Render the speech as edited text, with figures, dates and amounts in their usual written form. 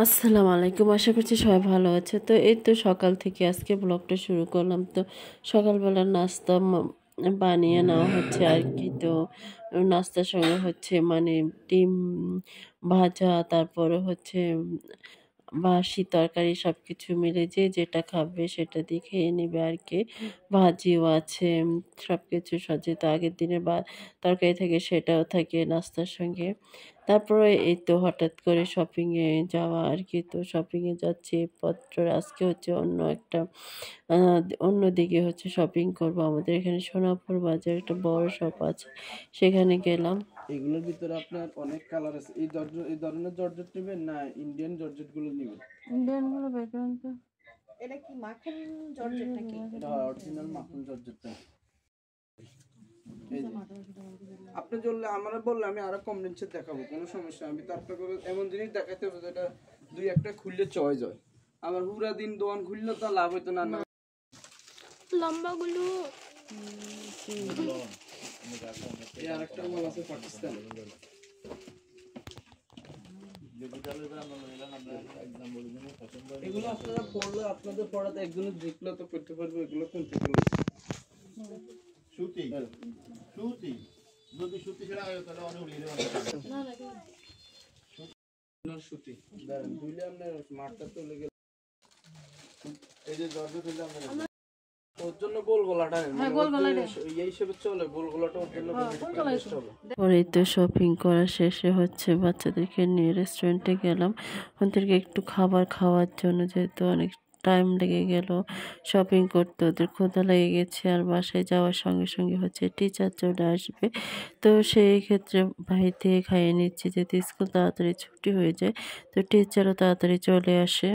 আসসালামু আলাইকুম। আশা করছি সবাই ভালো আছে। তো এই তো সকাল থেকে আজকে ব্লগটা শুরু করলাম। তো সকালবেলা নাস্তা বানিয়ে নেওয়া হচ্ছে আর কি। তো নাস্তার সঙ্গে হচ্ছে মানে ডিম ভাজা, তারপরে হচ্ছে বাসি তরকারি সবকিছু মিলে যে যেটা খাবে সেটা দিয়ে খেয়ে নেবে আর কি। ভাজিও আছে, সবকিছু সজ্জিত আগের দিনের বা তরকারি থাকে সেটাও থাকে নাস্তার সঙ্গে। তারপরে এই তো হঠাৎ করে শপিংয়ে যাওয়া আর কি। তো শপিংয়ে যাচ্ছি পত্র আজকে হচ্ছে অন্যদিকে হচ্ছে শপিং করব। আমাদের এখানে সোনাপুর বাজার একটা বড় শপ আছে, সেখানে গেলাম। এগুলোর ভিতরে আপনার অনেক কালার আছে। এই ধরনের জর্জেট নেবেন না ইন্ডিয়ান জর্জেট গুলো নেবেন? ইন্ডিয়ান গুলো বেকার তো। এটা কি মাখন জর্জেট নাকি? এটা অরিজিনাল মাখন জর্জেটটা। এই যে আপনি বললে আমারে বললে আমি আরো কম রেঞ্জে দেখাবো, কোনো সমস্যা। আমি তো আপনাকে এমন জিনিস দেখাতে হবে যেটা দুই একটা খুললে চয়েস হয়। আমার পুরা দিন দোকান খুললে তো লাভ হইতো না। লম্বা গুলো এই আরেকটা মাল আছে পাকিস্তান। এগুলো আপনারা পড়লে আপনাদের পড়াতে একজনের দেখলে তো করতে পারবে। এগুলো কোন থেকে সুতি সুতি যদি সুতি ছাড়া হয় তাহলে অনেক উড়িয়ে দেওয়া না। সুতি দাঁড়ান দুইলে আপনার মাঠটা তো লেগে এই যে জর্জ দিলে আপনার ওর জন্য গোল গলাটা এই হিসেবে চলে। গোল গলাটা ওর জন্য পরে তো শপিং করা শেষে হচ্ছে বাচ্চাদেরকে নিয়ে রেস্টুরেন্টে গেলাম ওদেরকে একটু খাবার খাওয়ার জন্য, যেহেতু অনেক টাইম লেগে গেল শপিং করতে, ওদের ক্ষুধা লেগে গেছে। আর বাসায় যাওয়ার সঙ্গে সঙ্গে হচ্ছে টিচার চলে আসবে। তো সেই ক্ষেত্রে বাহির থেকে খাইয়ে নিচ্ছি, যেহেতু স্কুল তাড়াতাড়ি ছুটি হয়ে যায়। তো টিচারও তাড়াতাড়ি চলে আসে।